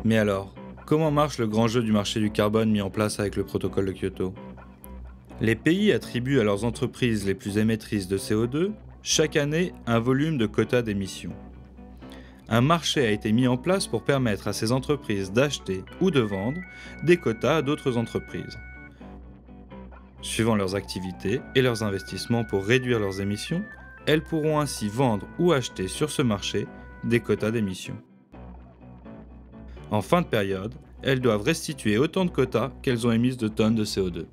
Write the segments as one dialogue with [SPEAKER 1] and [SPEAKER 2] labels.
[SPEAKER 1] Mais alors, comment marche le grand jeu du marché du carbone mis en place avec le protocole de Kyoto? Les pays attribuent à leurs entreprises les plus émettrices de CO2 chaque année un volume de quotas d'émissions. Un marché a été mis en place pour permettre à ces entreprises d'acheter ou de vendre des quotas à d'autres entreprises. Suivant leurs activités et leurs investissements pour réduire leurs émissions, elles pourront ainsi vendre ou acheter sur ce marché des quotas d'émissions. En fin de période, elles doivent restituer autant de quotas qu'elles ont émises de tonnes de CO2.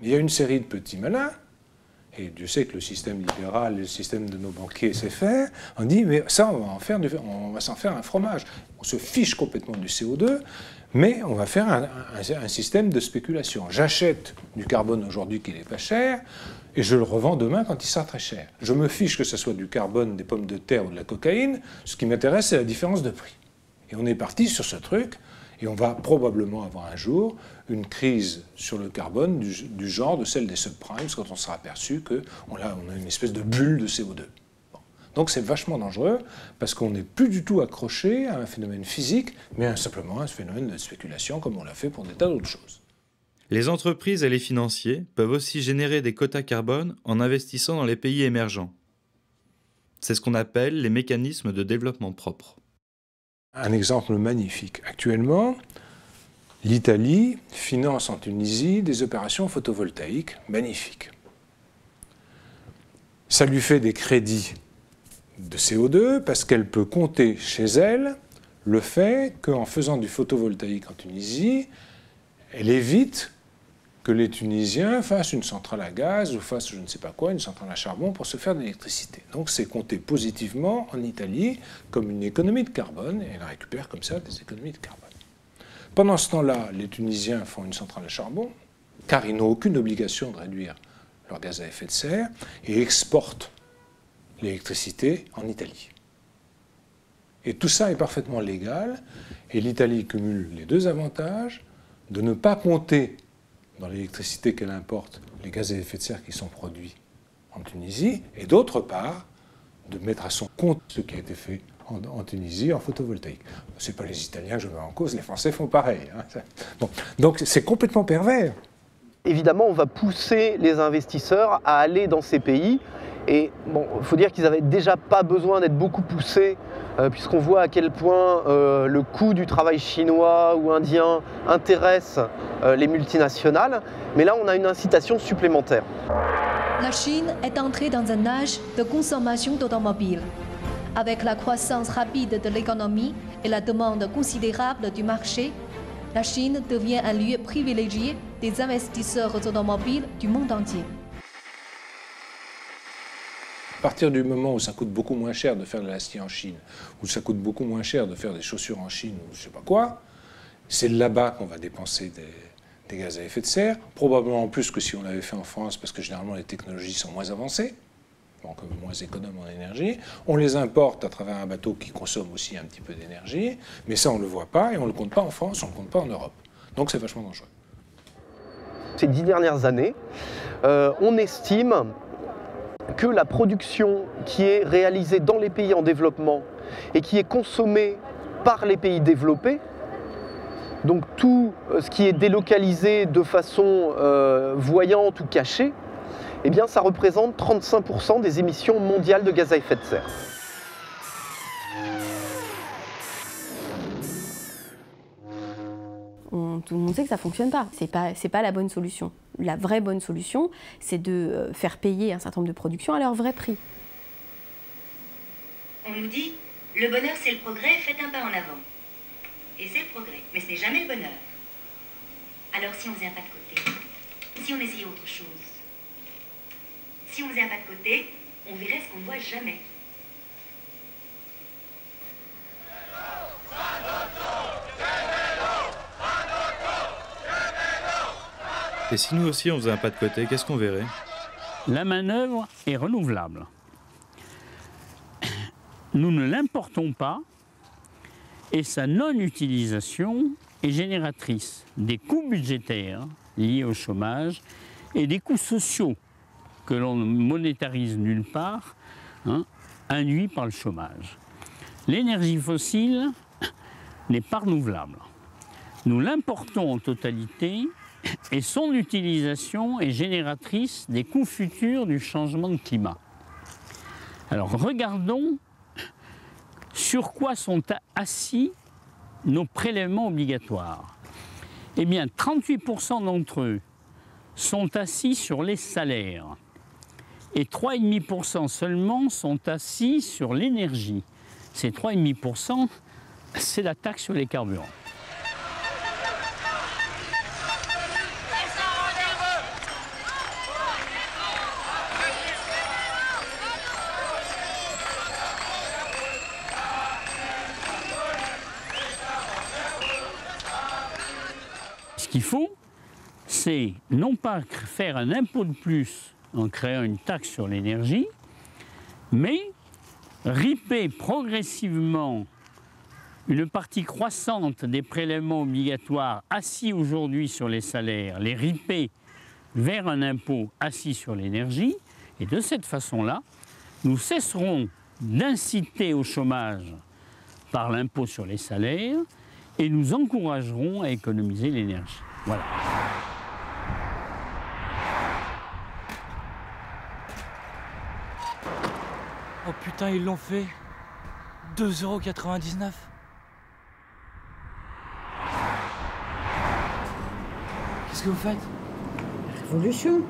[SPEAKER 2] Il y a une série de petits malins, et Dieu sait que le système libéral, le système de nos banquiers sait faire, on dit mais ça on va s'en faire un fromage. On se fiche complètement du CO2, mais on va faire un système de spéculation. J'achète du carbone aujourd'hui qui n'est pas cher, et je le revends demain quand il sera très cher. Je me fiche que ce soit du carbone, des pommes de terre ou de la cocaïne, ce qui m'intéresse c'est la différence de prix. Et on est parti sur ce truc, et on va probablement avoir un jour une crise sur le carbone du genre de celle des subprimes, quand on sera aperçu qu'on a une espèce de bulle de CO2. Bon. Donc c'est vachement dangereux, parce qu'on n'est plus du tout accroché à un phénomène physique, mais simplement à un phénomène de spéculation, comme on l'a fait pour des tas d'autres choses.
[SPEAKER 1] Les entreprises et les financiers peuvent aussi générer des quotas carbone en investissant dans les pays émergents. C'est ce qu'on appelle les mécanismes de développement propre.
[SPEAKER 2] Un exemple magnifique. Actuellement, l'Italie finance en Tunisie des opérations photovoltaïques magnifiques. Ça lui fait des crédits de CO2 parce qu'elle peut compter chez elle le fait qu'en faisant du photovoltaïque en Tunisie, elle évite que les Tunisiens fassent une centrale à gaz ou fassent je ne sais pas quoi, une centrale à charbon pour se faire de l'électricité. Donc c'est compté positivement en Italie comme une économie de carbone et elle récupère comme ça des économies de carbone. Pendant ce temps-là, les Tunisiens font une centrale à charbon car ils n'ont aucune obligation de réduire leur gaz à effet de serre et exportent l'électricité en Italie. Et tout ça est parfaitement légal et l'Italie cumule les deux avantages de ne pas compter dans l'électricité qu'elle importe, les gaz à effet de serre qui sont produits en Tunisie, et d'autre part, de mettre à son compte ce qui a été fait en Tunisie en photovoltaïque. Ce n'est pas les Italiens que je mets en cause, les Français font pareil. Hein. Bon. Donc c'est complètement pervers.
[SPEAKER 3] Évidemment, on va pousser les investisseurs à aller dans ces pays. Et bon, il faut dire qu'ils n'avaient déjà pas besoin d'être beaucoup poussés, puisqu'on voit à quel point le coût du travail chinois ou indien intéresse les multinationales. Mais là, on a une incitation supplémentaire.
[SPEAKER 4] La Chine est entrée dans un âge de consommation d'automobiles. Avec la croissance rapide de l'économie et la demande considérable du marché, la Chine devient un lieu privilégié des investisseurs automobiles du monde entier.
[SPEAKER 2] À partir du moment où ça coûte beaucoup moins cher de faire de l'acier en Chine, où ça coûte beaucoup moins cher de faire des chaussures en Chine, ou je ne sais pas quoi, c'est là-bas qu'on va dépenser des gaz à effet de serre, probablement plus que si on l'avait fait en France, parce que généralement les technologies sont moins avancées, donc moins économes en énergie. On les importe à travers un bateau qui consomme aussi un petit peu d'énergie, mais ça on ne le voit pas et on ne le compte pas en France, on ne le compte pas en Europe. Donc c'est vachement dangereux.
[SPEAKER 3] Ces 10 dernières années, on estime que la production qui est réalisée dans les pays en développement et qui est consommée par les pays développés, donc tout ce qui est délocalisé de façon voyante ou cachée, eh bien ça représente 35% des émissions mondiales de gaz à effet de serre.
[SPEAKER 5] Tout le monde sait que ça ne fonctionne pas. C'est pas la bonne solution. La vraie bonne solution, c'est de faire payer un certain nombre de productions à leur vrai prix.
[SPEAKER 6] On nous dit, le bonheur c'est le progrès, faites un pas en avant. Et c'est le progrès, mais ce n'est jamais le bonheur. Alors si on faisait un pas de côté, si on essayait autre chose, si on faisait un pas de côté, on verrait ce qu'on ne voit jamais.
[SPEAKER 1] Et si nous aussi on faisait un pas de côté, qu'est-ce qu'on verrait?
[SPEAKER 7] La manœuvre est renouvelable. Nous ne l'importons pas et sa non-utilisation est génératrice des coûts budgétaires liés au chômage et des coûts sociaux que l'on ne monétarise nulle part, induits par le chômage. L'énergie fossile n'est pas renouvelable. Nous l'importons en totalité et son utilisation est génératrice des coûts futurs du changement de climat. Alors regardons sur quoi sont assis nos prélèvements obligatoires. Eh bien, 38% d'entre eux sont assis sur les salaires et 3,5% seulement sont assis sur l'énergie. Ces 3,5%, c'est la taxe sur les carburants. Ce qu'il faut, c'est non pas faire un impôt de plus en créant une taxe sur l'énergie, mais riper progressivement une partie croissante des prélèvements obligatoires assis aujourd'hui sur les salaires, les riper vers un impôt assis sur l'énergie, et de cette façon-là, nous cesserons d'inciter au chômage par l'impôt sur les salaires et nous encouragerons à économiser l'énergie. Voilà.
[SPEAKER 8] Oh putain, ils l'ont fait. 2,99 €. Qu'est-ce que vous faites?
[SPEAKER 9] Révolution.